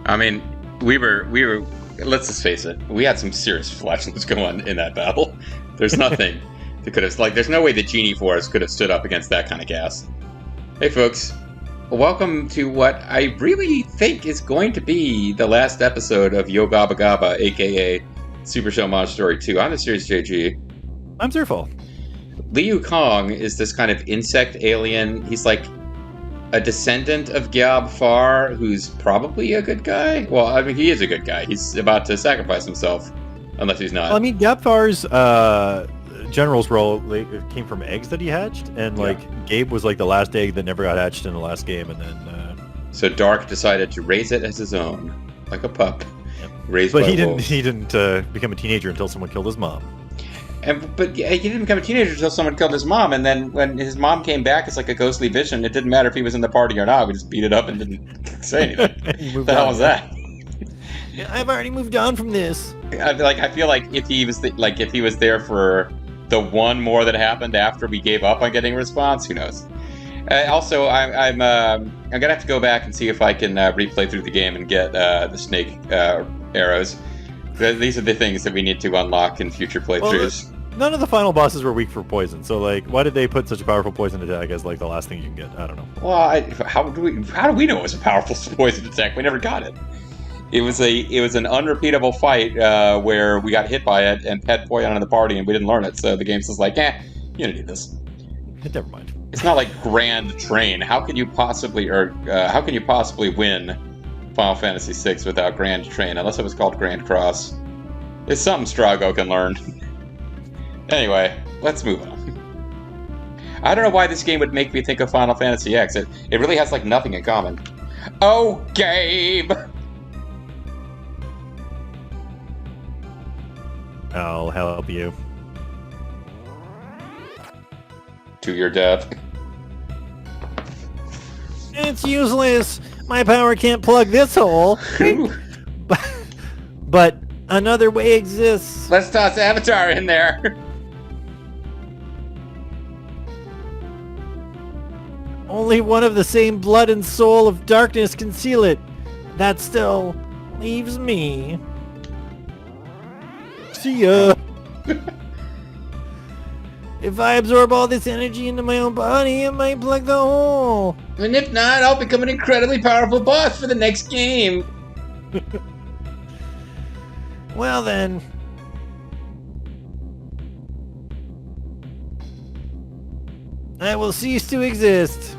I mean, we were. Let's just face it. We had some serious flatulence go on in that battle. There's nothing that could have there's no way the Genie Force could have stood up against that kind of gas. Hey, folks. Welcome to what I really think is going to be the last episode of Yo Gabba Gabba, aka Super Show Monster Story 2. I'm the Series JG. I'm Zerful. Liu Kong is this kind of insect alien. He's like a descendant of Gyab Far, who's probably a good guy. Well, I mean, he is a good guy. He's about to sacrifice himself, unless he's not. Well, I mean, Gyab Far's general's role came from eggs that he hatched, and Gabe was like the last egg that never got hatched in the last game, and then so Dark decided to raise it as his own, like a pup. Yep. Raised but by he wolves. didn't become a teenager until someone killed his mom. But he didn't become a teenager until someone killed his mom, and then when his mom came back as like a ghostly vision, it didn't matter if he was in the party or not. We just beat it up and didn't say anything. What the hell was that? Yeah, I've already moved on from this. I feel like if he was if he was there for the one more that happened after we gave up on getting a response, who knows? Also, I'm gonna have to go back and see if I can replay through the game and get the snake arrows. These are the things that we need to unlock in future playthroughs. None of the final bosses were weak for poison, so why did they put such a powerful poison attack as the last thing you can get? I don't know. Well, how do we know it was a powerful poison attack? We never got it. It was an unrepeatable fight where we got hit by it and had poison on the party and we didn't learn it. So the game's just like, you don't need this. Never mind. It's not like Grand Train. How can you possibly win Final Fantasy VI without Grand Train? Unless it was called Grand Cross. It's something Strago can learn. Anyway, let's move on. I don't know why this game would make me think of Final Fantasy X. It really has nothing in common. Oh, Gabe! I'll help you. To your death. It's useless. My power can't plug this hole. But another way exists. Let's toss Avatar in there. Only one of the same blood and soul of darkness can seal it. That still leaves me. See ya. If I absorb all this energy into my own body, it might plug the hole. And if not, I'll become an incredibly powerful boss for the next game. Well then. I will cease to exist.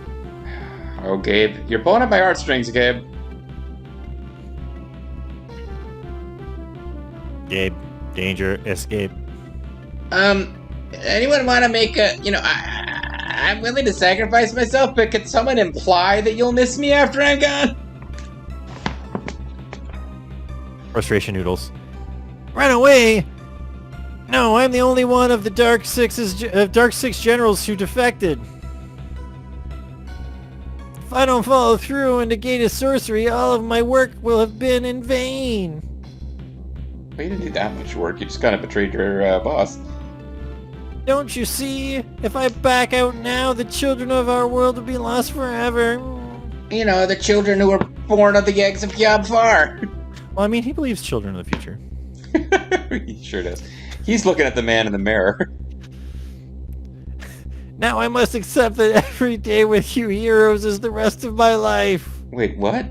Oh, Gabe. You're pulling at my heartstrings, Gabe. Gabe, danger, escape. Anyone want to make I'm willing to sacrifice myself, but could someone imply that you'll miss me after I'm gone? Frustration noodles. Run away! No, I'm the only one of the Dark Six generals who defected. If I don't follow through and negate his sorcery, all of my work will have been in vain. Well, you didn't do that much work. You just kind of betrayed your boss. Don't you see? If I back out now, the children of our world will be lost forever. You know, the children who were born of the eggs of Gyab Far. Well, I mean, he believes children in the future. He sure does. He's looking at the man in the mirror. Now I must accept that every day with you heroes is the rest of my life. Wait, what?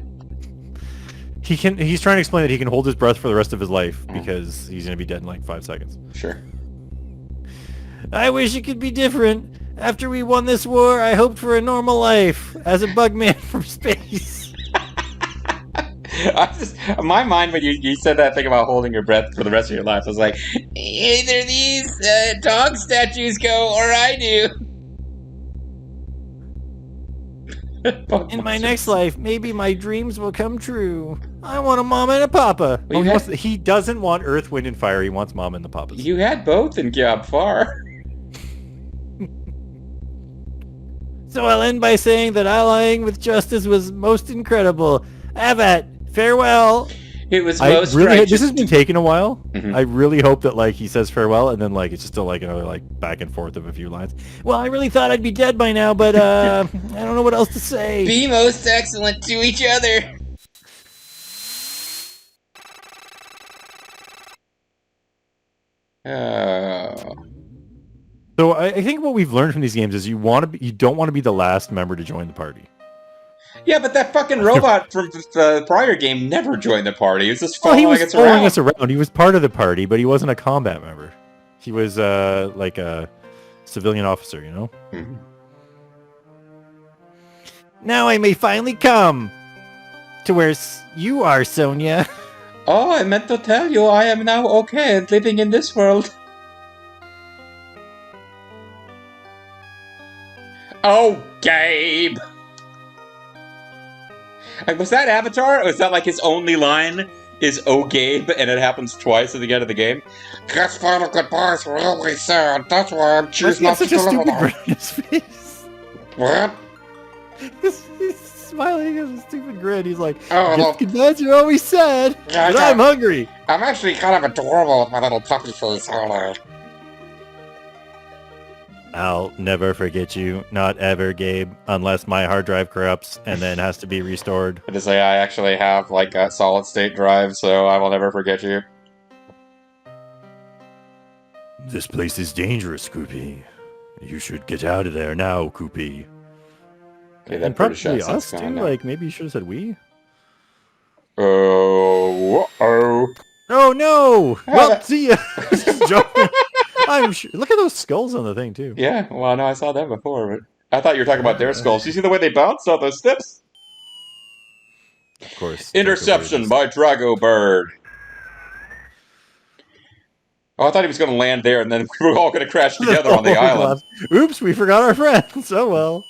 He's trying to explain that he can hold his breath for the rest of his life because he's going to be dead in 5 seconds. Sure. I wish it could be different. After we won this war, I hoped for a normal life as a bug man from space. My mind, when you said that thing about holding your breath for the rest of your life, I was like, either these dog statues go or I do. In my next life, maybe my dreams will come true. I want a mama and a papa. Well, he doesn't want Earth, Wind, and Fire. He wants mama and the papas. You had both in Gyab Far. So I'll end by saying that allying with justice was most incredible. Avat, farewell. It was most righteous. This has been taking a while. Mm-hmm. I really hope that he says farewell and then it's just still another back and forth of a few lines. Well, I really thought I'd be dead by now, but I don't know what else to say. Be most excellent to each other. Oh. So I think what we've learned from these games is you don't want to be the last member to join the party. Yeah, but that fucking robot from the prior game never joined the party. He was just Well, he following was following us around. around. He was part of the party, but he wasn't a combat member. He was like a civilian officer, you know? Mhm. Now I may finally come to where you are, Sonia. Oh, I meant to tell you I am now okay at living in this world. Oh, Gabe! Was that Avatar? Or was that like his only line? Is "Oh, Gabe," and it happens twice at the end of the game? Guess final goodbye's really sad. That's why I'm choosing not to such a deliver stupid them. grin on his face. What? He's smiling. He has a stupid grin. He's like, Oh, well, goodbyes are always sad, Yeah, but I'm hungry. I'm actually kind of adorable with my little puppy face, aren't I? I'll never forget you. Not ever, Gabe. Unless my hard drive corrupts and then has to be restored. To say I actually have like a solid state drive, so I will never forget you. This place is dangerous, Koopy. You should get out of there now, Koopy. Okay, And that probably British accent's us too. gone now. Like maybe you should have said we. Oh, uh-oh. Oh no! Ah, Well, that- see ya. Just joking. I'm sure. Look at those skulls on the thing too. Yeah, well, no, I saw that before, but I thought you were talking about their skulls. You see the way they bounce off those steps? Of course. Interception by Drago Bird. Oh, I thought he was going to land there, and then we were all going to crash together on the island. Oops, we forgot our friends. Oh well.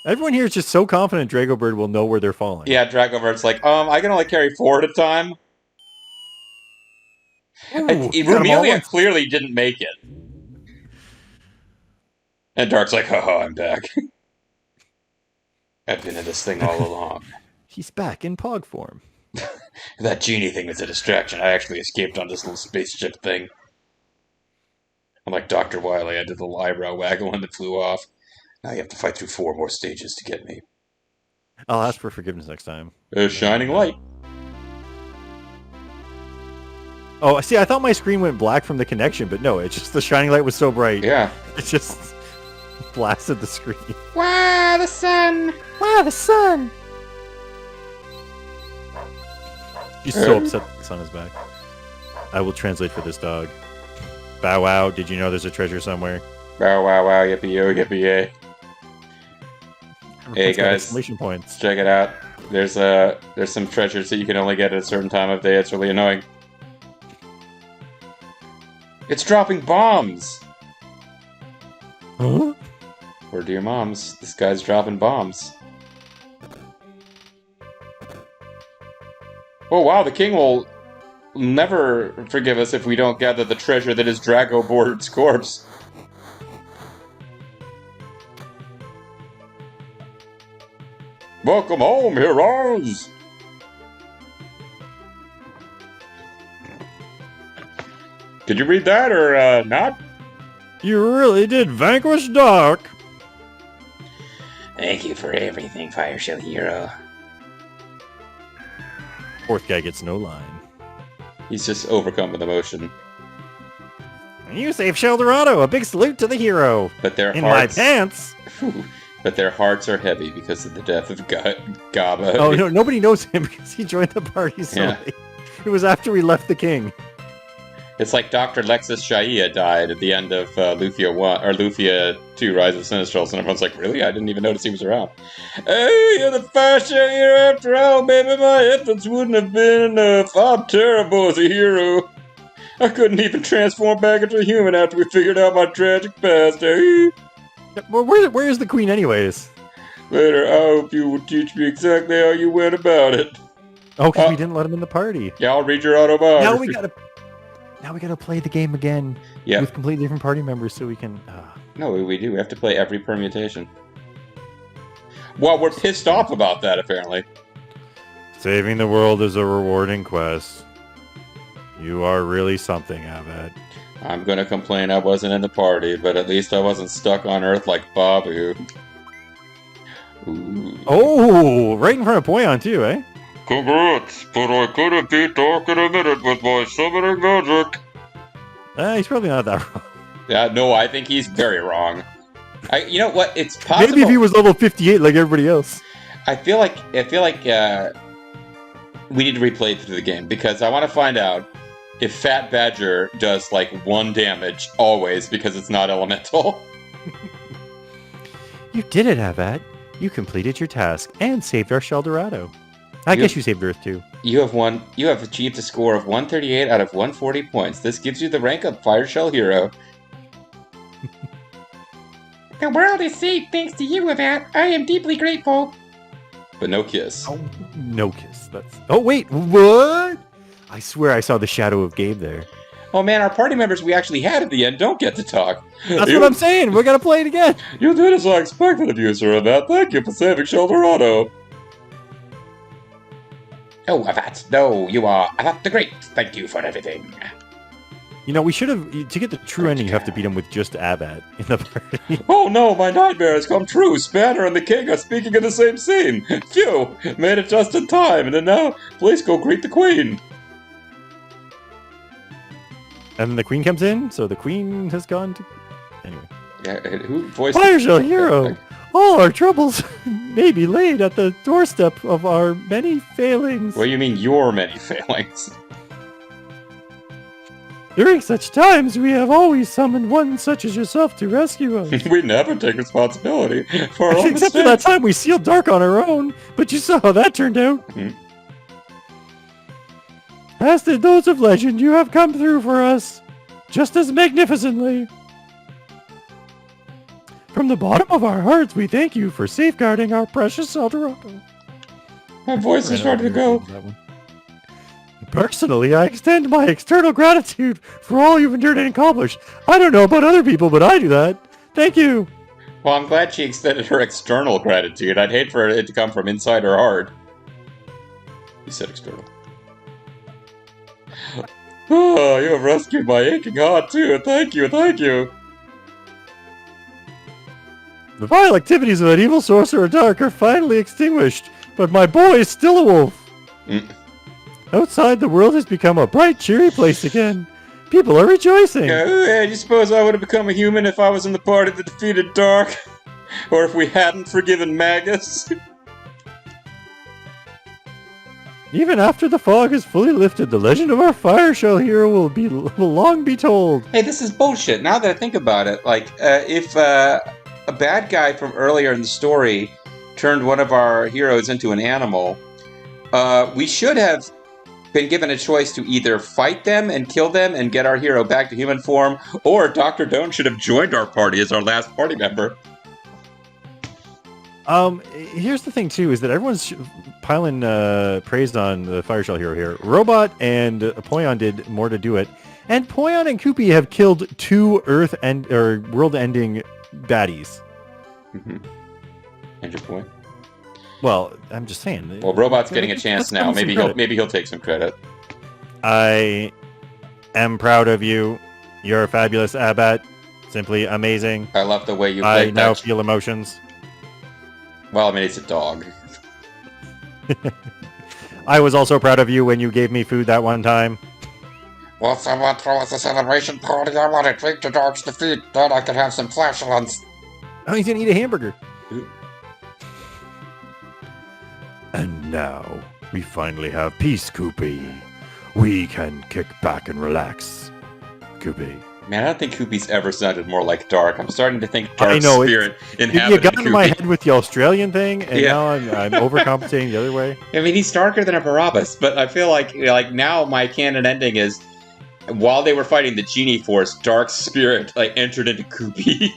Everyone here is just so confident Drago Bird will know where they're falling. Yeah, Drago Bird's like, I can only carry 4 at a time. Ooh, got 'em all Rumelia once. clearly didn't make it. And Dark's like, haha, I'm back. I've been in this thing all along. He's back in Pog form. That genie thing was a distraction. I actually escaped on this little spaceship thing. I'm like Dr. Wily, I did the eyebrow waggle and it flew off. Now you have to fight through 4 more stages to get me. I'll ask for forgiveness next time. A shining light. Oh, see, I thought my screen went black from the connection, but no, it's just the shining light was so bright. Yeah. It just blasted the screen. Wow, the sun! Wow, the sun! She's so upset that the sun is back. I will translate for this dog. Bow wow, did you know there's a treasure somewhere? Bow wow wow, yippee yo, yippee yay. Hey It's got guys, exclamation points. check it out. There's some treasures that you can only get at a certain time of day. It's really annoying. It's dropping bombs! Huh? Or dear moms, this guy's dropping bombs. Oh wow, the king will never forgive us if we don't gather the treasure that is Drago Board's corpse. Welcome home, heroes! Did you read that, or not? You really did vanquish Dark. Thank you for everything, Fire Shell Hero. Fourth guy gets no line. He's just overcome with emotion. You saved Sheldorado. A big salute to the hero. But their In hearts... my pants. But their hearts are heavy because of the death of Gaba. Oh no, nobody knows him because he joined the party so Yeah. late. It was after we left the king. It's like Dr. Lexus Shaia died at the end of Lufia 1 or Lufia 2 Rise of Sinistrals, and everyone's like, really? I didn't even notice he was around. Oh, you're the Fire Shell Hero after all, baby. My efforts wouldn't have been enough. I'm terrible as a hero. I couldn't even transform back into a human after we figured out my tragic past. Eh? Well, where is the queen anyways? Later, I hope you will teach me exactly how you went about it. Oh, because we didn't let him in the party. Yeah, I'll read your autobiography. Now we gotta play the game again Yeah. with completely different party members so we can. No, we do. We have to play every permutation. Well, we're pissed off about that, apparently. Saving the world is a rewarding quest. You are really something, Abed. I'm gonna complain I wasn't in the party, but at least I wasn't stuck on Earth like Babu. Ooh. Oh, right in front of Poyon too, eh? Congrats, but I couldn't beat Dark in a minute with my summoning magic. He's probably not that wrong. Yeah, no, I think he's very wrong. You know what? It's possible. Maybe if he was level 58 like everybody else. I feel like we need to replay through the game because I want to find out if Fat Badger does like 1 damage always because it's not elemental. You did it, Abad. You completed your task and saved our Sheldorado. I guess you saved Earth too. You have achieved a score of 138 out of 140 points. This gives you the rank of Fire Shell Hero. The world is saved thanks to you, Abad. I am deeply grateful. But no kiss. Oh, no kiss. Oh, wait, what? I swear I saw the shadow of Gabe there. Oh man, our party members we actually had at the end don't get to talk. That's what I'm saying. We're going to play it again. You did as I expected of you, Sir Abad. Thank you for saving Sheldorado. Oh, Abad. No, you are Abad the Great. Thank you for everything. You know, we should have... To get the true ending, you have to beat him with just Abad in the party. Oh no, my nightmare has come true. Spanner and the king are speaking in the same scene. Phew! Made it just in time, and then now, please go greet the queen. And then the queen comes in, so the queen has gone to... Anyway. Yeah, who voiced Fire Shell Hero! All our troubles may be laid at the doorstep of our many failings. What do you mean, your many failings? During such times, we have always summoned one such as yourself to rescue us. We never take responsibility for our own Except for that time we sealed Dark on our own, but you saw how that turned out. As did those of legend, you have come through for us, just as magnificently. From the bottom of our hearts, we thank you for safeguarding our precious Eldorado. My voice is starting to go. Personally, I extend my external gratitude for all you've endured and accomplished. I don't know about other people, but I do that. Thank you. Well, I'm glad she extended her external gratitude. I'd hate for it to come from inside her heart. You said external. Oh, you have rescued my aching heart, too. Thank you, thank you. The vile activities of that evil sorcerer Dark are finally extinguished, but my boy is still a wolf. Outside, the world has become a bright, cheery place again. People are rejoicing. Do you suppose I would have become a human if I was in the party that defeated Dark? Or if we hadn't forgiven Magus? Even after the fog is fully lifted, the legend of our Fire Shell Hero will long be told. Hey, this is bullshit. Now that I think about it, like, if a bad guy from earlier in the story turned one of our heroes into an animal, we should have been given a choice to either fight them and kill them and get our hero back to human form, or Dr. Doan should have joined our party as our last party member. Here's the thing too, is that everyone's piling praise on the Fire Shell Hero here. Robot and Poyon did more to do it, and Poyon and Koopy have killed 2 world-ending baddies. And your point? Well, I'm just saying. Well, Robot's getting a chance now. Maybe he'll take some credit. I am proud of you. You're fabulous, Abbat. Simply amazing. I love the way you I played now that. feel emotions. Well, I mean, it's a dog. I was also proud of you when you gave me food that one time. Will someone throw us a celebration party? I want to drink to Dark's defeat. Then I can have some flatulence. Oh, he's gonna eat a hamburger. And now, we finally have peace, Koopy. We can kick back and relax, Koopy. Man, I don't think Koopy's ever sounded more like Dark. I'm starting to think Dark's spirit inhabited You got into Koopy. my head with the Australian thing, and now I'm overcompensating the other way. I mean, he's darker than a Barabbas, but I feel like now my canon ending is while they were fighting the Genie Force, Dark's spirit entered into Koopy.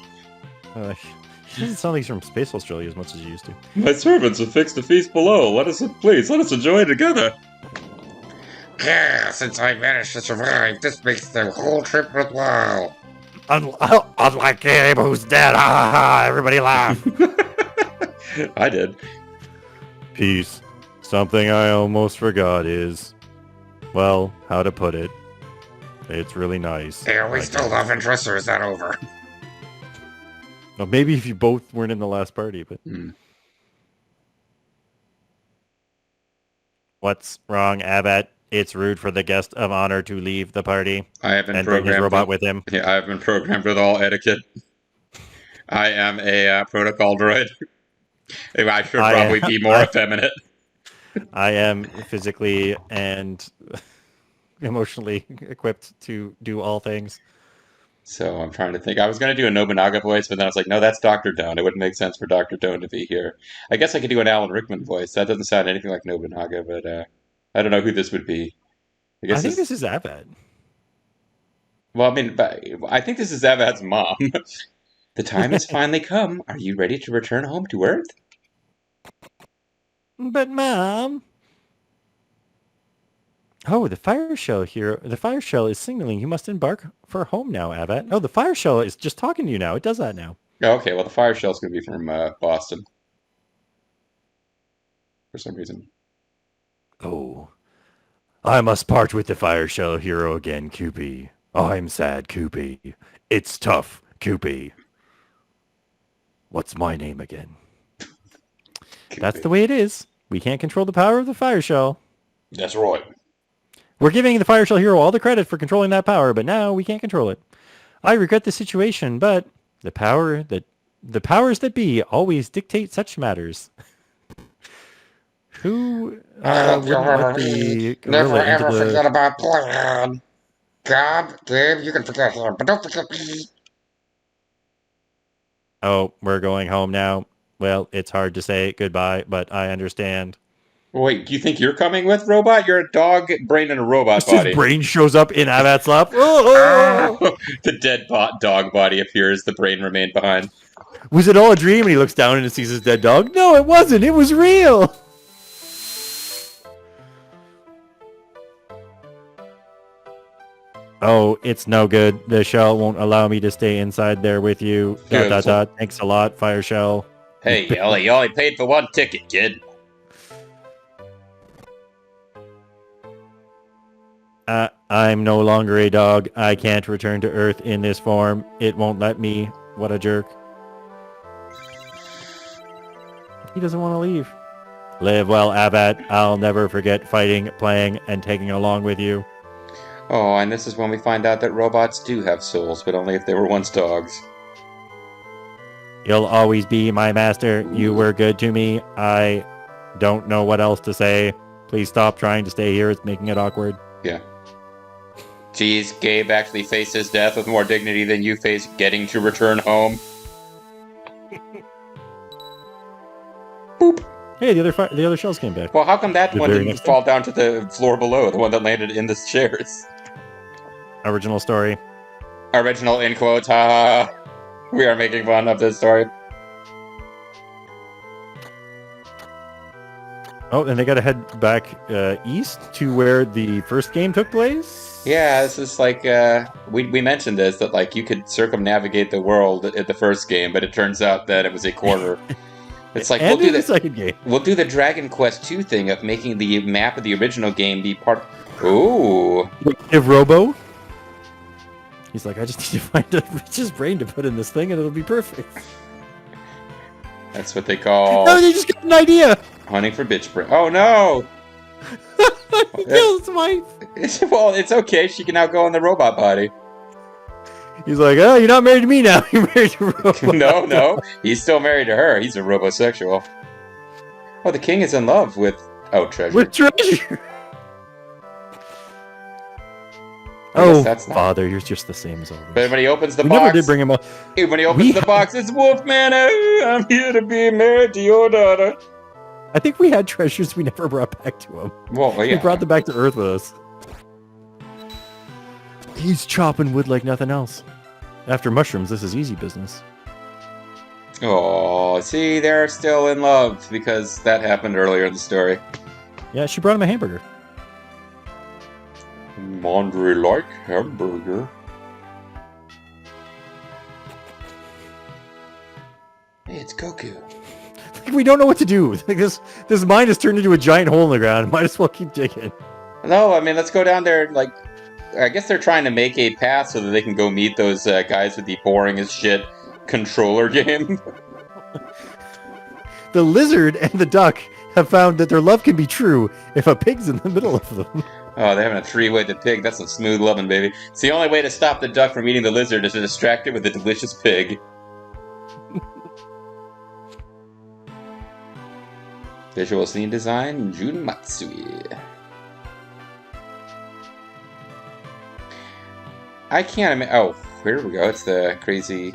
He doesn't sound like he's from Space Australia as much as he used to. My servants have fixed a feast below. Please let us enjoy it together. Yeah, since I managed to survive, this makes the whole trip worthwhile. Unlike Gabe, who's dead. Ha ha ha! Everybody laugh. I did. Peace. Something I almost forgot is, well, how to put it. It's really nice. Yeah, we still love interest, or is that over? Well, maybe if you both weren't in the last party, but... What's wrong, Abbat? It's rude for the guest of honor to leave the party I have been and bring his programmed robot with him. Yeah, I have been programmed with all etiquette. I am a protocol droid. I should probably be more effeminate. I am physically and emotionally equipped to do all things. So I'm trying to think. I was going to do a Nobunaga voice, but then I was like, no, that's Dr. Doan. It wouldn't make sense for Dr. Doan to be here. I guess I could do an Alan Rickman voice. That doesn't sound anything like Nobunaga, but I don't know who this would be. I think this is Avad. Well, I mean, I think this is Avad's mom. The time has finally come. Are you ready to return home to Earth? But, Mom... Oh, the fire shell here. The fire shell is signaling you must embark for home now, Avad. Oh, the fire shell is just talking to you now. It does that now. Oh, okay, well, the fire shell's going to be from Boston. For some reason. Oh. I must part with the fire shell hero again, Koopy. I'm sad, Koopy. It's tough, Koopy. What's my name again? Koopy. That's the way it is. We can't control the power of the fire shell. That's right. We're giving the fire shell hero all the credit for controlling that power, but now we can't control it. I regret the situation, but the powers that be always dictate such matters. Who wouldn't let the gorilla never ever into the... forget about Plan. Gabe, you can forget him, but don't forget me. Oh, we're going home now. Well, it's hard to say goodbye, but I understand. Wait, do you think you're coming with, robot? You're a dog brain in a robot body. His brain shows up in Avat's lap. Oh! The dead dog body appears. The brain remained behind. Was it all a dream? And he looks down and sees his dead dog. No, it wasn't. It was real. Oh, it's no good. The shell won't allow me to stay inside there with you. ... Thanks a lot, fire shell. Hey, you only paid for one ticket, kid. I'm no longer a dog. I can't return to Earth in this form. It won't let me. What a jerk. He doesn't want to leave. Live well, Avad. I'll never forget fighting, playing, and taking along with you. Oh, and this is when we find out that robots do have souls, but only if they were once dogs. You'll always be my master. You were good to me. I don't know what else to say. Please stop trying to stay here. It's making it awkward. Yeah. Geez, Gabe actually faces death with more dignity than you face getting to return home. Boop. Hey, the other shells came back. Well, how come that one didn't fall down to the floor below, the one that landed in the chairs? Original story. Original in quotes, haha. We are making fun of this story. Oh, and they gotta head back east to where the first game took place? Yeah, this is like, we mentioned this, that like you could circumnavigate the world at the first game, but it turns out that it was a quarter. It's like, we'll do the second game. We'll do the Dragon Quest II thing of making the map of the original game be part... Ooh. If Robo... He's like, I just need to find a richest brain to put in this thing and it'll be perfect. That's what they call... No, they just got an idea! Hunting for bitch brain. Oh, no! He killed his wife! Well, it's okay. She can now go in the robot body. He's like, oh, you're not married to me now. You're married to Robot. No. He's still married to her. He's a robosexual. Oh, the king is in love with... Oh, Treasure. With Treasure! Oh, that's Father, you're just the same as always. But when he opens the we box... never did bring him up. When he opens the box, it's Wolfman. I'm here to be married to your daughter. I think we had treasures we never brought back to him. Well, yeah. We brought them back to Earth with us. He's chopping wood like nothing else. After mushrooms, this is easy business. Oh, see, they're still in love because that happened earlier in the story. Yeah, she brought him a hamburger. Mondre like hamburger. Hey, it's Goku. We don't know what to do. Like this mine has turned into a giant hole in the ground. Might as well keep digging. No, I mean, let's go down there. Like, I guess they're trying to make a path so that they can go meet those guys with the boring as shit controller game. The lizard and the duck have found that their love can be true if a pig's in the middle of them. Oh, they're having a three-way the pig. That's some smooth loving, baby. It's the only way to stop the duck from eating the lizard is to distract it with a delicious pig. Visual scene design, Jun Matsui. I can't imagine. Oh, here we go. It's the crazy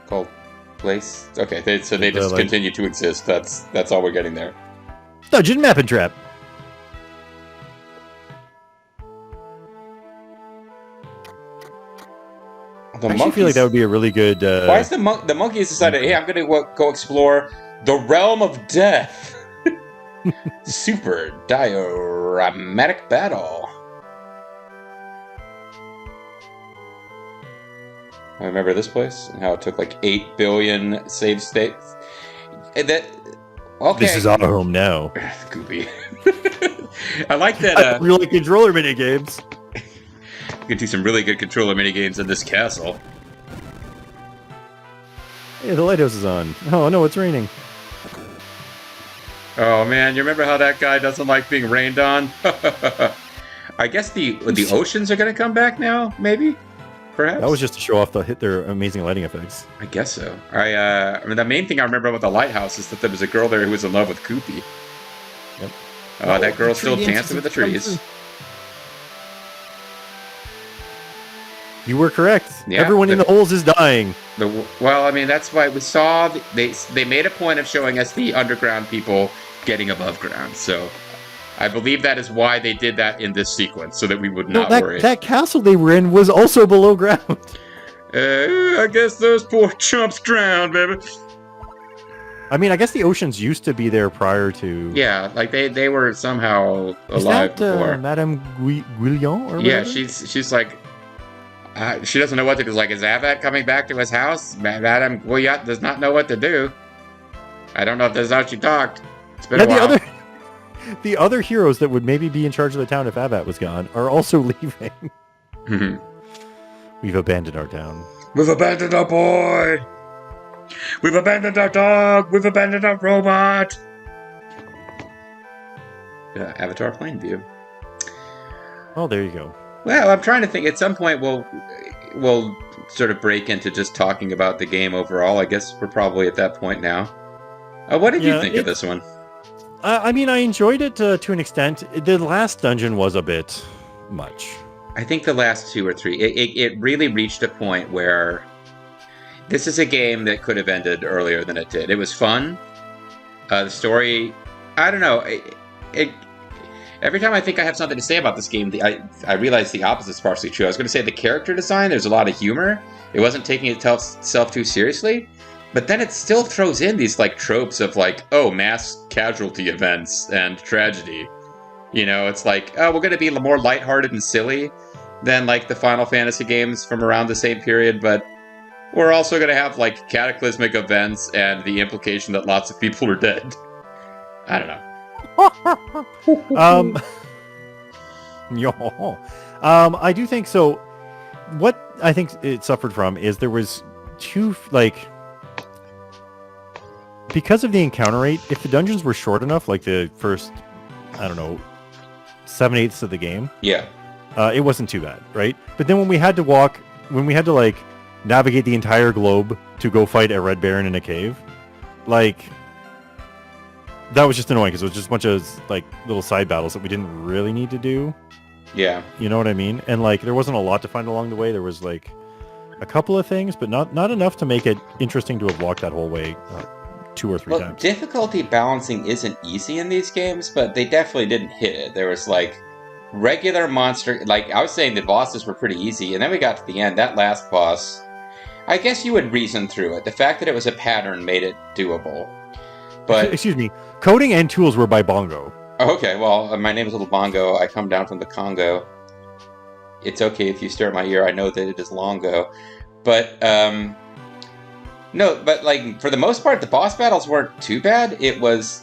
cult place. Okay, so they just continue to exist. That's all we're getting there. Dungeon Map and Trap. I actually feel like that would be a really good... Why is the monkeys decided, hey, I'm going to go explore the realm of death? Super dioramatic battle. I remember this place and how it took like 8 billion save states. Okay. This is our home now. Goopy. I like that. Really controller mini games. You can do some really good controller minigames in this castle. Hey, the lighthouse is on. Oh no, it's raining. Oh man, you remember how that guy doesn't like being rained on? I guess the oceans are going to come back now, maybe? Perhaps? That was just to show off their amazing lighting effects. I guess so. I mean, the main thing I remember about the lighthouse is that there was a girl there who was in love with Koopy. Yep. That girl's still dancing with the trees. You were correct. Yeah, everyone in the holes is dying. Well, I mean, that's why we saw... They made a point of showing us the underground people getting above ground, so... I believe that is why they did that in this sequence, so that we would not worry. That castle they were in was also below ground. I guess those poor chumps drowned, baby. I mean, I guess the oceans used to be there prior to... Yeah, like they were somehow alive before. Madame Guillon? Or yeah, she's like... she doesn't know what to do. Like, is Avat coming back to his house? Madame Guillot does not know what to do. I don't know if this is how she talked. It's been a while. The other heroes that would maybe be in charge of the town if Avat was gone are also leaving. We've abandoned our town. We've abandoned our boy. We've abandoned our dog. We've abandoned our robot. Avatar plane view. Oh, there you go. Well, I'm trying to think. At some point, we'll sort of break into just talking about the game overall. I guess we're probably at that point now. What did you think of this one? I mean, I enjoyed it to an extent. The last dungeon was a bit much. I think the last 2 or 3, it really reached a point where this is a game that could have ended earlier than it did. It was fun. The story, I don't know. Every time I think I have something to say about this game, I realize the opposite's partially true. I was going to say the character design, there's a lot of humor. It wasn't taking itself too seriously. But then it still throws in these like tropes of like, oh, mass casualty events and tragedy. You know, it's like, oh, we're going to be more lighthearted and silly than like the Final Fantasy games from around the same period, but we're also going to have like cataclysmic events and the implication that lots of people are dead. I don't know. I do think so. What I think it suffered from is there was too like... Because of the encounter rate, if the dungeons were short enough, like the first, 7/8 of the game, it wasn't too bad, right? But then when we had to like navigate the entire globe to go fight a Red Baron in a cave, like that was just annoying because it was just a bunch of like little side battles that we didn't really need to do. Yeah, you know what I mean? And like there wasn't a lot to find along the way. There was like a couple of things, but not enough to make it interesting to have walked that whole way. 2 or 3 times. Difficulty balancing isn't easy in these games, but they definitely didn't hit it. There was like regular monster, like I was saying the bosses were pretty easy, and then we got to the end, that last boss, I guess you would reason through it. The fact that it was a pattern made it doable. But excuse me, coding and tools were by Bongo. Okay, well, my name is Little Bongo. I come down from the Congo. It's okay if you stare at my ear. I know that it is Longo. But, no, but like for the most part, the boss battles weren't too bad. It's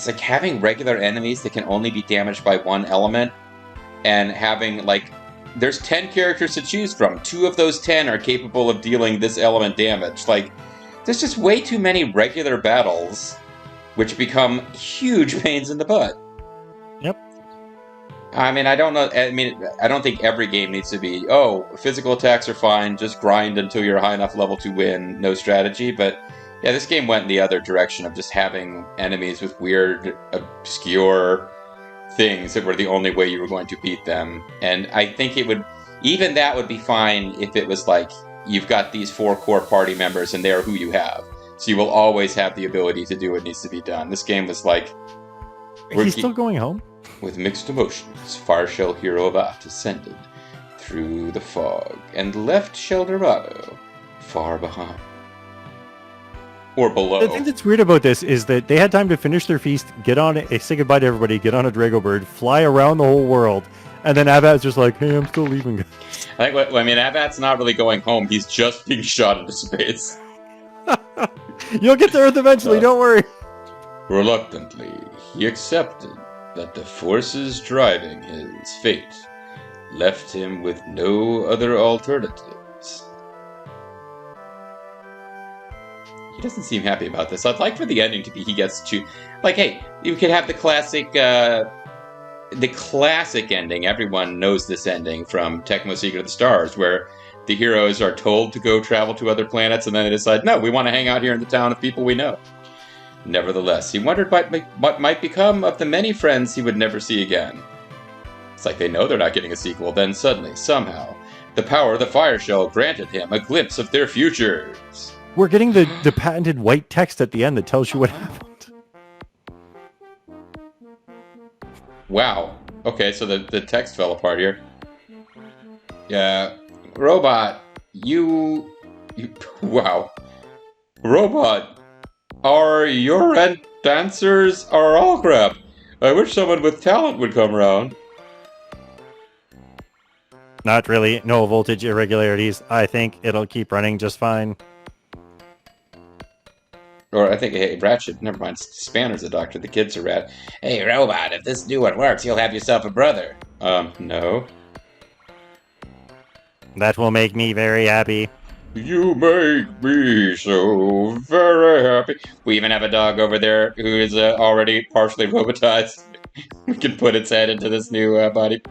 like having regular enemies that can only be damaged by one element, and having like there's 10 characters to choose from. 2 of those 10 are capable of dealing this element damage. Like there's just way too many regular battles which become huge pains in the butt. Yep. I mean, I don't know. I mean, I don't think every game needs to be, physical attacks are fine, just grind until you're a high enough level to win, no strategy. But yeah, this game went in the other direction of just having enemies with weird, obscure things that were the only way you were going to beat them. And I think even that would be fine if it was like, you've got these 4 core party members and they're who you have. So you will always have the ability to do what needs to be done. This game was like... He's still going home? With mixed emotions, Fire Shell Hero Avat ascended through the fog and left Sheldorado far behind. Or below. The thing that's weird about this is that they had time to finish their feast, say goodbye to everybody, get on a Drago bird, fly around the whole world, and then Avat's just like, hey, I'm still leaving, guys. I mean, Avat's not really going home. He's just being shot into space. You'll get to Earth eventually, don't worry. Reluctantly, he accepted that the forces driving his fate left him with no other alternatives. He doesn't seem happy about this. I'd like for the ending to be he gets to... Like, hey, you could have the classic ending. Everyone knows this ending from Tecmo Secret of the Stars, where the heroes are told to go travel to other planets, and then they decide, no, we want to hang out here in the town of people we know. Nevertheless, he wondered what might become of the many friends he would never see again. It's like they know they're not getting a sequel, then suddenly, somehow, the power of the Fire Shell granted him a glimpse of their futures. We're getting the patented white text at the end that tells you what happened. Wow. Okay, so the text fell apart here. Yeah. Robot, you... Wow. Robot, your dancers are all crap. I wish someone with talent would come around. Not really. No voltage irregularities. I think it'll keep running just fine. Or I think, hey, Ratchet, never mind, Spanner's a doctor, the kid's a rat. Hey, Robot, if this new one works, you'll have yourself a brother. No. That will make me very happy. You make me so very happy. We even have a dog over there who is already partially robotized. We can put its head into this new body.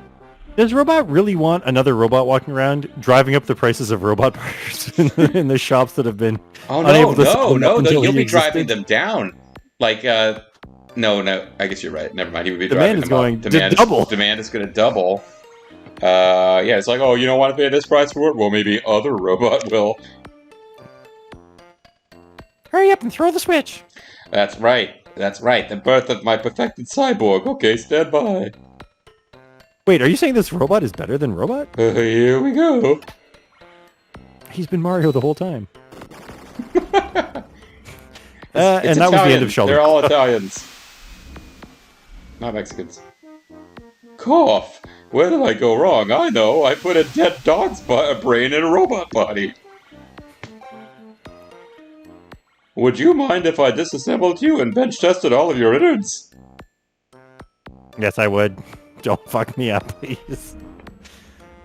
Does Robot really want another robot walking around, driving up the prices of robot parts in the shops that have been unable to sell them up until he'll he be existed? driving them down. Like, no, I guess you're right. Never mind, he would be Demand driving them up. double. Demand is going to double. Yeah, it's like, oh, you don't want to pay this price for it? Well, maybe other robot will. Hurry up and throw the switch. That's right. The birth of my perfected cyborg. Okay, stand by. Wait, are you saying this robot is better than Robot? Here we go. He's been Mario the whole time. It's and that was the end of Shello. They're all Italians. Not Mexicans. Cough. Where did I go wrong? I know. I put a dead dog's brain in a robot body. Would you mind if I disassembled you and bench tested all of your innards? Yes, I would. Don't fuck me up, please.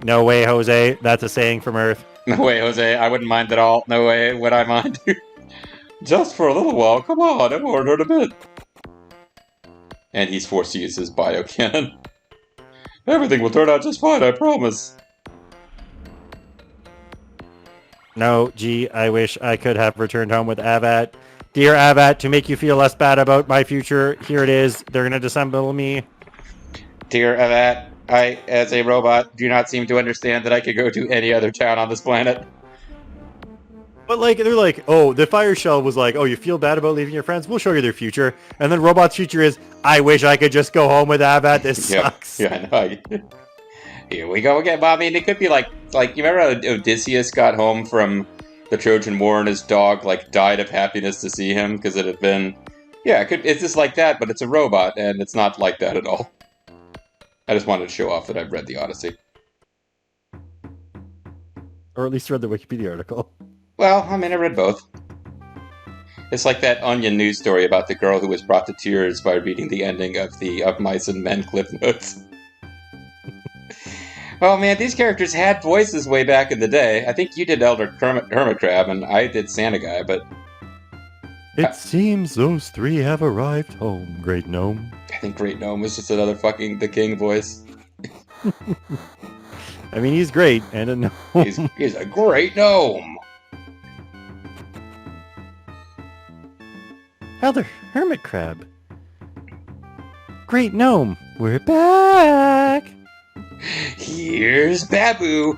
No way, Jose. That's a saying from Earth. No way, Jose. I wouldn't mind at all. No way would I mind. Just for a little while. Come on, it won't hurt a bit. And he's forced to use his biocannon. Everything will turn out just fine, I promise. No, gee, I wish I could have returned home with Avat. Dear Avat, to make you feel less bad about my future, here it is. They're going to disassemble me. Dear Avat, I, as a robot, do not seem to understand that I could go to any other town on this planet. But they're like, oh, the Fire Shell was like, oh, you feel bad about leaving your friends? We'll show you their future. And then Robot's future is, I wish I could just go home with Avat. This sucks. Yeah, I know. Here we go again, Bobby. And it could be like you remember how Odysseus got home from the Trojan War and his dog died of happiness to see him because it had been, it's just like that, but it's a robot and it's not like that at all. I just wanted to show off that I've read the Odyssey. Or at least read the Wikipedia article. Well, I mean, I read both. It's like that Onion news story about the girl who was brought to tears by reading the ending of the Of Mice and Men Cliff Notes. Oh man, these characters had voices way back in the day. I think you did Elder Hermit Crab, and I did Santa Guy, but... It seems those three have arrived home, Great Gnome. I think Great Gnome was just another fucking the king voice. I mean, he's great, and a gnome. He's a great gnome. Elder Hermit Crab. Great Gnome, we're back! Here's Babu.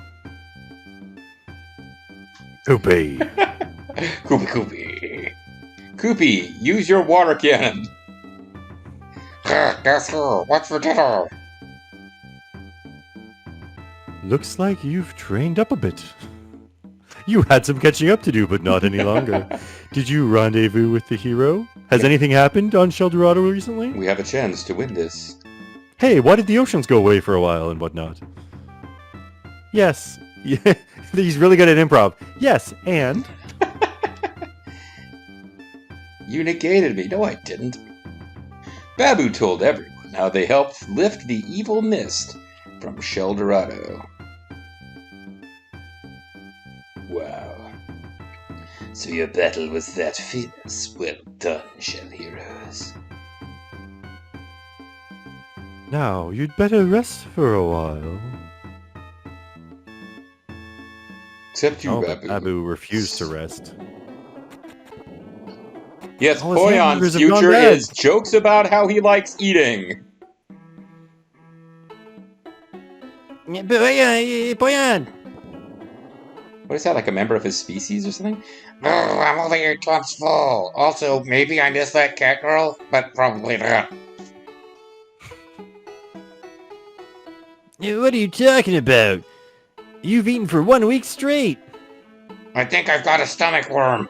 Koopy. Koopy. Koopy, use your water cannon. Guess who? What's for dinner? Looks like you've trained up a bit. You had some catching up to do, but not any longer. Did you rendezvous with the hero? Has anything happened on Sheldorado recently? We have a chance to win this. Hey, why did the oceans go away for a while and whatnot? Yes. Yeah, he's really good at improv. Yes, and... You negated me. No, I didn't. Babu told everyone how they helped lift the evil mist from Sheldorado. Wow. So your battle was that famous. Well done, Shell Heroes. Now, you'd better rest for a while. Except you, Oh, Babu. Babu refused to rest. Yes, All his Poyon's hamburgers have gone future bad. is jokes about how he likes eating. Poyan! What is that, like a member of his species or something? Oh, I'm only 8 tons full. Also, maybe I missed that cat girl, but probably not. What are you talking about? You've eaten for 1 week straight. I think I've got a stomach worm.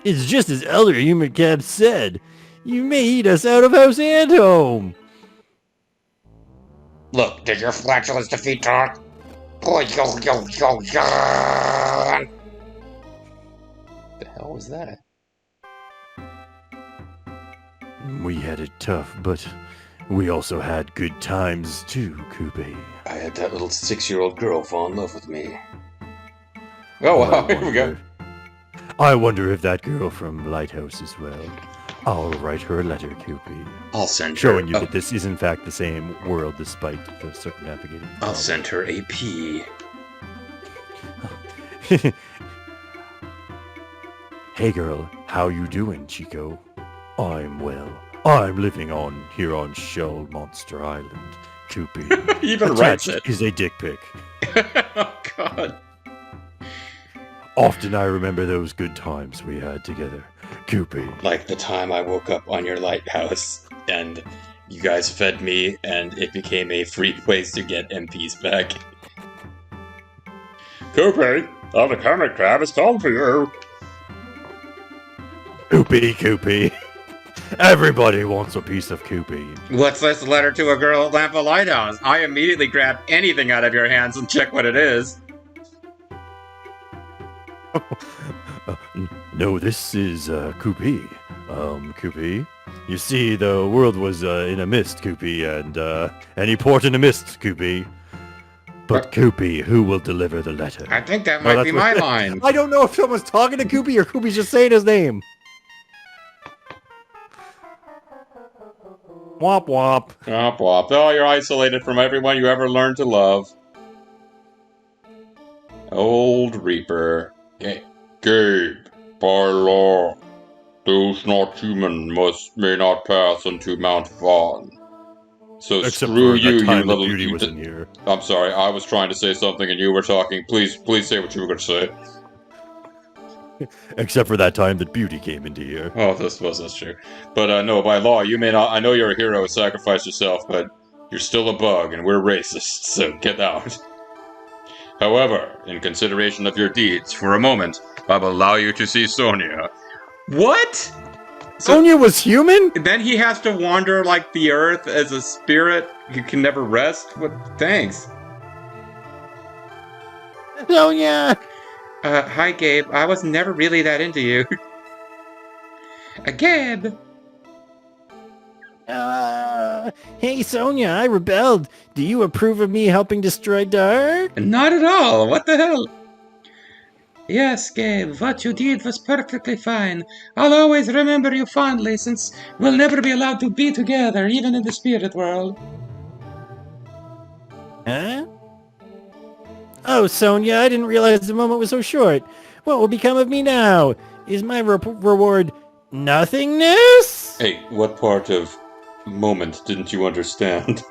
It's just as Elder Human Cab said. You may eat us out of house and home. Look, did your flatulence defeat Dark? Boy, yo, yo, yo, yo. The hell was that? We had it tough, but we also had good times too, Koopy. I had that little 6-year-old girl fall in love with me. Oh, wow, here we go. I wonder if that girl from Lighthouse as well. I'll write her a letter, Koopy. I'll send her. Showing you that this is in fact the same world despite the circumnavigating. I'll send her a pea. Hey girl, how you doing, Chico? I'm well. I'm living here on Shell Monster Island, Koopy. He even writes Attached it. is a dick pic. Oh, God. Often I remember those good times we had together, Koopy. Like the time I woke up on your lighthouse and you guys fed me and it became a free place to get MPs back. Koopy, the Hermit Crab has come for you. Koopy. Everybody wants a piece of Koopy. What's this letter to a girl at Lampa Lighthouse? I immediately grab anything out of your hands and check what it is. No, this is Koopy. Koopy. You see, the world was in a mist, Koopy, and any port in a mist, Koopy. But Koopy, who will deliver the letter? I think that might be my line. I don't know if someone's talking to Koopy or Koopy's just saying his name. Womp womp. Womp womp. Oh, you're isolated from everyone you ever learned to love. Old Reaper. Gabe, by law, those not human may not pass into Mount Vaughn. So Except screw for you, that time you little... the beauty was in here. I'm sorry, I was trying to say something and you were talking. Please say what you were going to say. Except for that time that beauty came into here. Oh, that's true. But no, by law, you may not... I know you're a hero, sacrifice yourself, but you're still a bug and we're racist, so get out. However, in consideration of your deeds, for a moment, I will allow you to see Sonia. What? Sonia was human? Then he has to wander like the earth as a spirit who can never rest? What? Thanks. Sonia! Hi, Gabe. I was never really that into you. Gabe! Hey, Sonia, I rebelled. Do you approve of me helping destroy Dark? Not at all. What the hell? Yes, Gabe, what you did was perfectly fine. I'll always remember you fondly, since we'll never be allowed to be together, even in the spirit world. Huh? Oh, Sonia, I didn't realize the moment was so short. What will become of me now? Is my reward nothingness? Hey, what part of moment didn't you understand?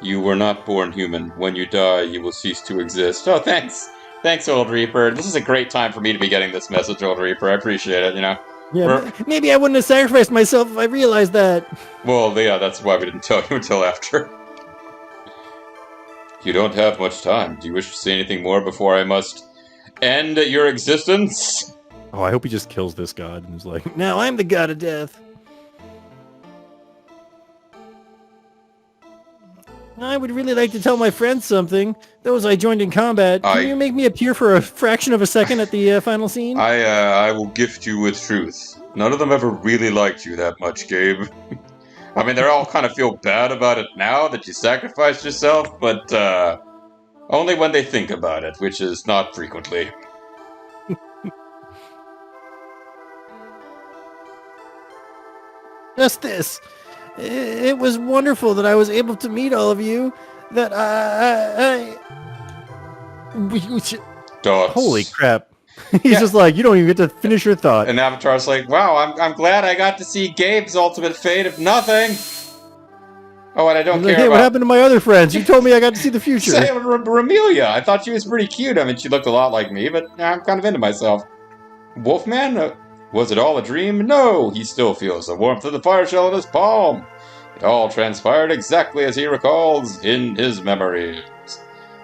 You were not born human. When you die, you will cease to exist. Oh, thanks. Thanks, Old Reaper. This is a great time for me to be getting this message, Old Reaper. I appreciate it, you know. Yeah, maybe I wouldn't have sacrificed myself if I realized that. Well, yeah, that's why we didn't tell you until after. You don't have much time. Do you wish to say anything more before I must end your existence? Oh, I hope he just kills this god and is like, now I'm the god of death. I would really like to tell my friends something. Those I joined in combat. Can you make me appear for a fraction of a second at the final scene? I will gift you with truth. None of them ever really liked you that much, Gabe. I mean, they all kind of feel bad about it now that you sacrificed yourself, but only when they think about it, which is not frequently. Just this. It was wonderful that I was able to meet all of you. That Dots. Holy crap. He's just like, you don't even get to finish your thought. And Avatar's like, wow, I'm glad I got to see Gabe's ultimate fate of nothing. Oh, and I don't care hey, about... what happened to my other friends? You told me I got to see the future. Say, Ramelia. I thought she was pretty cute. I mean, she looked a lot like me, but I'm kind of into myself. Wolfman? Was it all a dream? No, he still feels the warmth of the fire shell in his palm. It all transpired exactly as he recalls in his memories.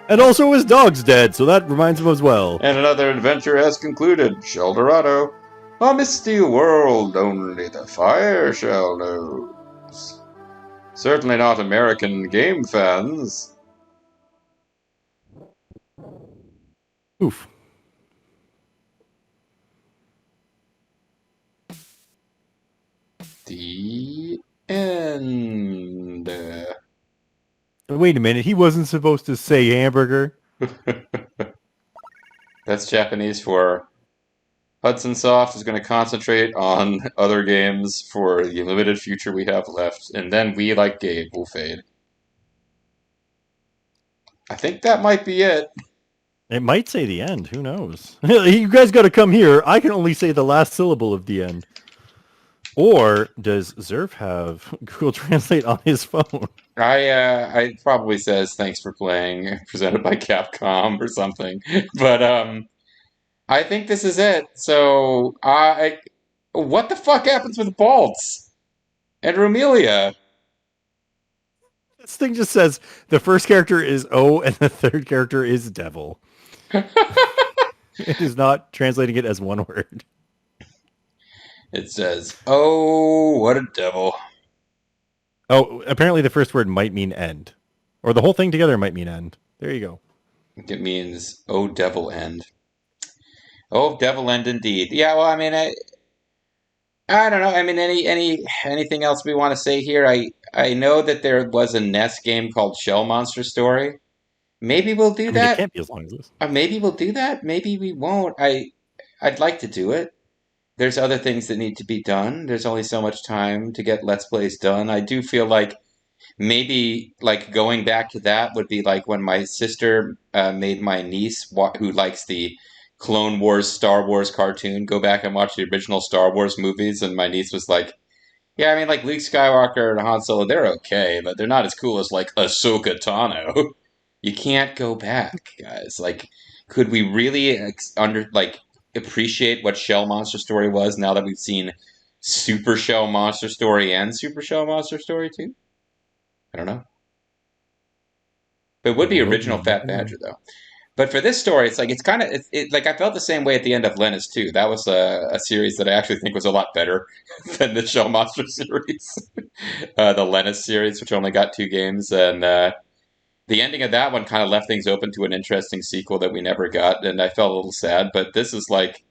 And also his dog's dead, so that reminds him as well. And another adventure has concluded. Sheldorado. A misty world only the fire shell knows. Certainly not American game fans. Oof. The end. Wait a minute, he wasn't supposed to say hamburger. That's Japanese for Hudson Soft is going to concentrate on other games for the limited future we have left, and then we, like Gabe, will fade. I think that might be it. It might say the end. Who knows? You guys got to come here. I can only say the last syllable of the end. Or does Zerf have Google Translate on his phone? I probably says thanks for playing, presented by Capcom or something. But I think this is it. So what the fuck happens with Baltz and Rumelia? This thing just says the first character is O and the third character is Devil. It is not translating it as one word. It says, "Oh, what a devil." Oh, apparently the first word might mean end. Or the whole thing together might mean end. There you go. It means, oh, devil end. Oh, devil end indeed. Yeah, well, I mean, I don't know. I mean, anything else we want to say here? I know that there was a NES game called Shell Monster Story. Maybe we'll do that. It can't be as long as this. Maybe we'll do that. Maybe we won't. I'd like to do it. There's other things that need to be done. There's only so much time to get Let's Plays done. I do feel like maybe like going back to that would be like when my sister made my niece, who likes the Clone Wars, Star Wars cartoon, go back and watch the original Star Wars movies, and my niece was like, yeah, I mean, like Luke Skywalker and Han Solo, they're okay, but they're not as cool as like Ahsoka Tano. You can't go back, guys. Like, could we really appreciate what Shell Monster Story was now that we've seen Super Shell Monster Story and Super Shell Monster Story 2? I don't know. But it would be original Fat Badger, though. But for this story, it's like it's kind of like I felt the same way at the end of Lennis 2. That was a series that I actually think was a lot better than the Shell Monster series, the Lennis series, which only got 2 games, and the ending of that one kind of left things open to an interesting sequel that we never got, and I felt a little sad. But this is like,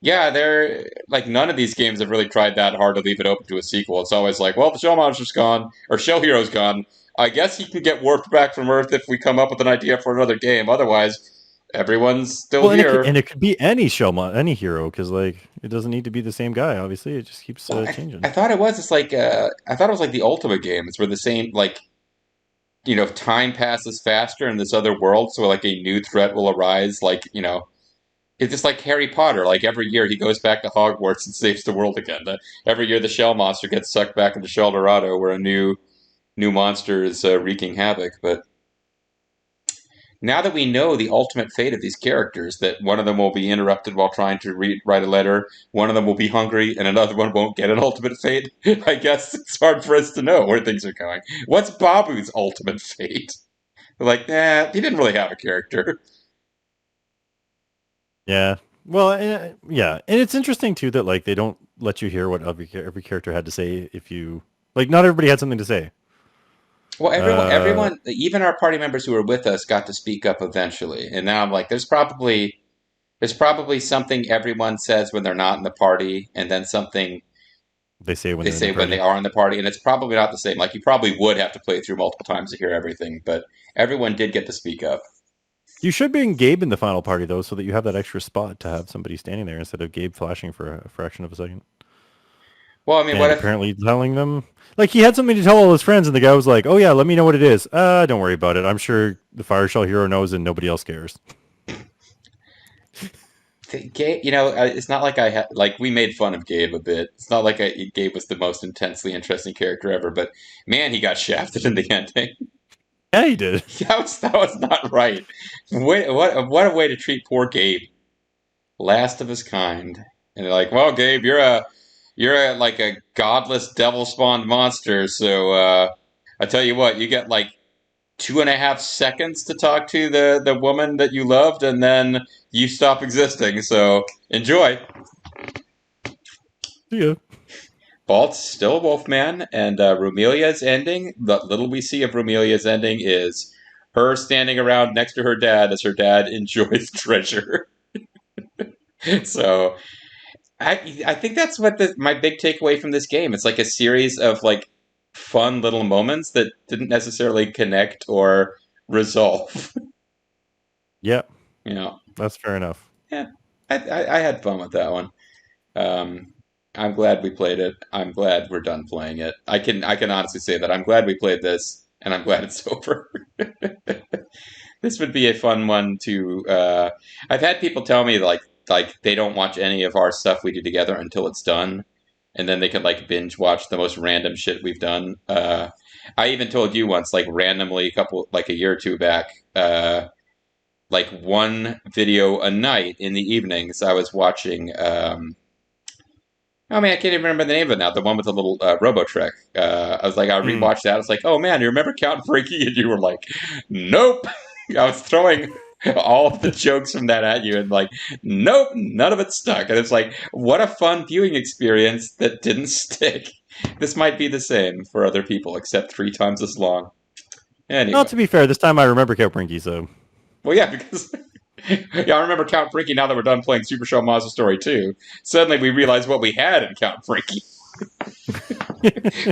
yeah, they're like none of these games have really tried that hard to leave it open to a sequel. It's always like, well, the Shell Monster's gone, or Shell Hero's gone. I guess he can get warped back from Earth if we come up with an idea for another game. Otherwise, everyone's still Well, here. and it could be any any hero, because like it doesn't need to be the same guy. Obviously, it just keeps Well, I changing. thought it was. It's like I thought it was like the Ultimate game. It's where the same like time passes faster in this other world, so like a new threat will arise. Like it's just like Harry Potter. Like every year he goes back to Hogwarts and saves the world again. Every year the Shell monster gets sucked back into Shell Dorado, where a new monster is wreaking havoc. But now that we know the ultimate fate of these characters, that one of them will be interrupted while trying to write a letter, one of them will be hungry, and another one won't get an ultimate fate, I guess it's hard for us to know where things are going. What's Babu's ultimate fate? Like, he didn't really have a character. Yeah. Well, yeah, and it's interesting too that like they don't let you hear what every character had to say if you like. Not everybody had something to say. Well, Uh, even our party members who were with us got to speak up eventually, and now I'm like, there's probably something everyone says when they're not in the party, and then something they say when they they're in the say when they party. are in the party, and it's probably not the same. Like you probably would have to play it through multiple times to hear everything, but everyone did get to speak up. You should bring Gabe in the final party though, so that you have that extra spot to have somebody standing there instead of Gabe flashing for a fraction of a second. Well, I mean, what And if apparently telling them like he had something to tell all his friends, and the guy was like, "Oh yeah, let me know what it is." Don't worry about it. I'm sure the Fire Shell hero knows, and nobody else cares. Gabe? It's not like like we made fun of Gabe a bit. It's not like Gabe was the most intensely interesting character ever, but man, he got shafted in the ending. Yeah, he did. That was not right. What a way to treat poor Gabe, last of his kind. And they're like, well, Gabe, you're like a godless devil spawned monster. So I tell you what, you get like 2.5 seconds to talk to the woman that you loved, and then you stop existing. So enjoy. Yeah. Balt's still a Wolfman, and Rumelia's ending. The little we see of Rumelia's ending is her standing around next to her dad as her dad enjoys treasure. So I think that's what my big takeaway from this game. It's like a series of like fun little moments that didn't necessarily connect or resolve. Yeah, You know, that's fair enough. yeah, I had fun with that one. Um, I'm glad we played it. I'm glad we're done playing it. I can honestly say that I'm glad we played this, and I'm glad it's over. This would be a fun one to. I've had people tell me like they don't watch any of our stuff we do together until it's done, and then they could like binge watch the most random shit we've done. I even told you once, like randomly, a year or two back, like one video a night in the evenings, I was watching. Oh man, I can't even remember the name of it now. The one with the little Robo Trek. I was like, I Hmm. rewatched that. I was like, oh man, you remember Count Freaky? And you were like, nope. I was throwing all of the jokes from that at you, and like, nope, none of it stuck. And it's like, what a fun viewing experience that didn't stick. This might be the same for other people, except 3 times as long. Well, Anyway, to be fair, this time I remember Count Brinky, so well, yeah, because yeah, I remember Count Freaky. Now that we're done playing Super Show Monster Story 2, suddenly we realize what we had in Count Freaky.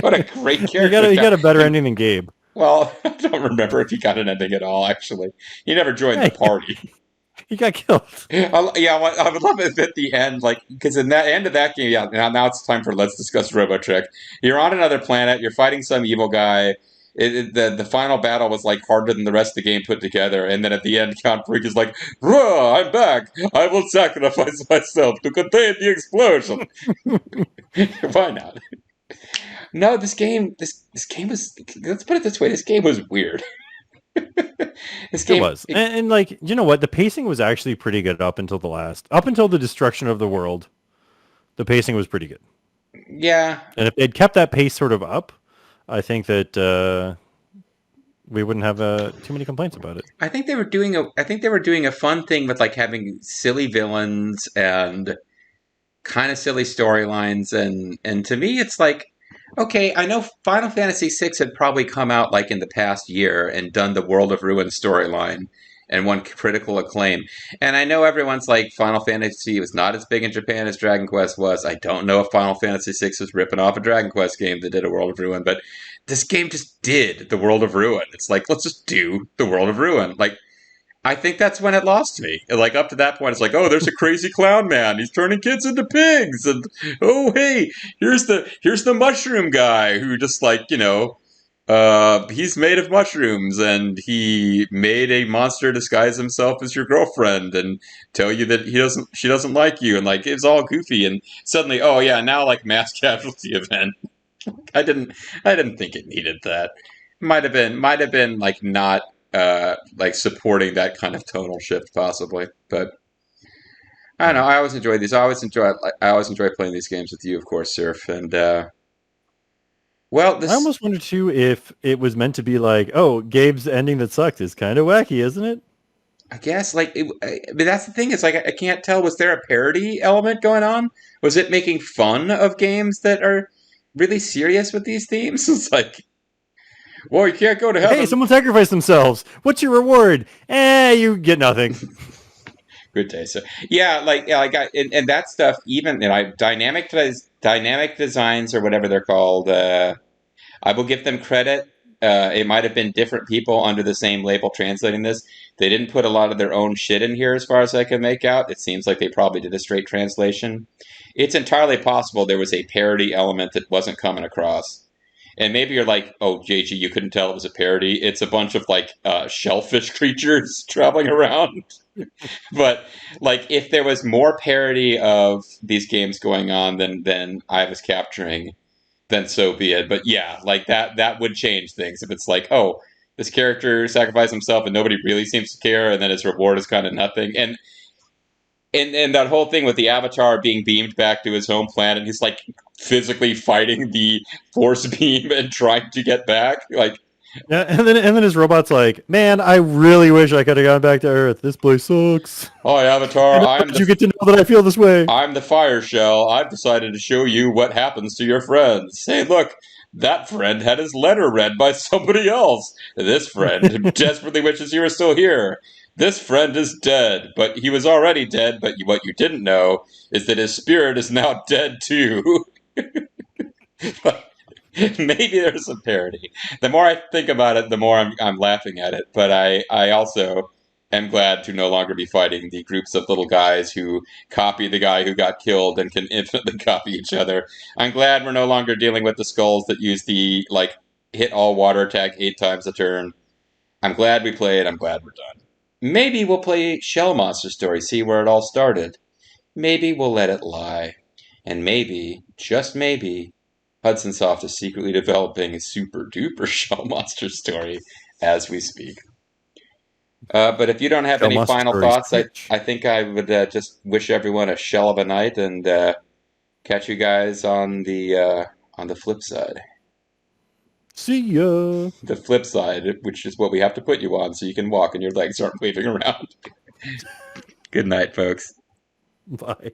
What a great character! you got a better ending than Gabe. Well, I don't remember if he got an ending at all. Actually, he never joined the Hey, party. he got killed. Yeah, well, I would love it at the end, like because in that end of that game, yeah. Now it's time for let's discuss Robotrick. You're on another planet. You're fighting some evil guy. The final battle was like harder than the rest of the game put together, and then at the end, Count Freak is like, "Ruh, I'm back. I will sacrifice myself to contain the explosion." Why not? No, this game was. Let's put it this way: this game was weird. This It game, was, and like you know what, the pacing was actually pretty good up until the destruction of the world. The pacing was pretty good, yeah. and if they'd kept that pace sort of up, I think that we wouldn't have too many complaints about it. I think they were doing a fun thing with like having silly villains and kind of silly storylines, and to me, it's like, okay, I know Final Fantasy VI had probably come out like in the past year and done the World of Ruin storyline and won critical acclaim. And I know everyone's like Final Fantasy was not as big in Japan as Dragon Quest was. I don't know if Final Fantasy VI was ripping off a Dragon Quest game that did a World of Ruin, but this game just did the World of Ruin. It's like let's just do the World of Ruin. Like I think that's when it lost me. Like up to that point, it's like, oh, there's a crazy clown man. He's turning kids into pigs, and oh, hey, here's the mushroom guy who just like he's made of mushrooms, and he made a monster disguise himself as your girlfriend, and tell you that she doesn't like you, and like it's all goofy, and suddenly, oh yeah, now like mass casualty event. I didn't I didn't think it needed that. Might have been like not like supporting that kind of tonal shift possibly, but I don't know. I always enjoy these. I always enjoy playing these games with you, of course, Surf. And well, I this almost wonder too if it was meant to be like, oh, Gabe's ending that sucked is kind of wacky, isn't it? I guess but that's the thing. It's like I can't tell. Was there a parody element going on? Was it making fun of games that are really serious with these themes? It's like, well, you can't go to heaven. Hey, someone sacrificed themselves. What's your reward? You get nothing. Good day, so yeah, and that stuff. Even dynamic designs or whatever they're called. I will give them credit. It might have been different people under the same label translating this. They didn't put a lot of their own shit in here, as far as I can make out. It seems like they probably did a straight translation. It's entirely possible there was a parody element that wasn't coming across. And maybe you're like, oh, JG, you couldn't tell it was a parody. It's a bunch of like shellfish creatures traveling around. But like, if there was more parody of these games going on than I was capturing, then so be it. But yeah, like that would change things if it's like, oh, this character sacrificed himself and nobody really seems to care, and then his reward is kind of nothing. And that whole thing with the Avatar being beamed back to his home planet, he's like physically fighting the force beam and trying to get back. Like, Yeah, and then his robot's like, man, I really wish I could have gone back to Earth. This place sucks. oh, Avatar, You get to know that I feel this way. I'm the fire shell. I've decided to show you what happens to your friends. Hey, look, that friend had his letter read by somebody else. This friend desperately wishes you were still here. This friend is dead, but he was already dead, but what you didn't know is that his spirit is now dead too. Maybe there's some parody. The more I think about it, the more I'm laughing at it. But I also am glad to no longer be fighting the groups of little guys who copy the guy who got killed and can infinitely copy each other. I'm glad we're no longer dealing with the skulls that use the like hit all water attack 8 times a turn. I'm glad we played. I'm glad we're done. Maybe we'll play Shell Monster Story, see where it all started. Maybe we'll let it lie. And maybe, just maybe, Hudson Soft is secretly developing a super duper Shell Monster Story as we speak. But if you don't have Shell any Monster final Story's thoughts, I think I would just wish everyone a shell of a night, and catch you guys on the flip side. See ya. The flip side, which is what we have to put you on so you can walk and your legs aren't waving around. Good night, folks. Bye.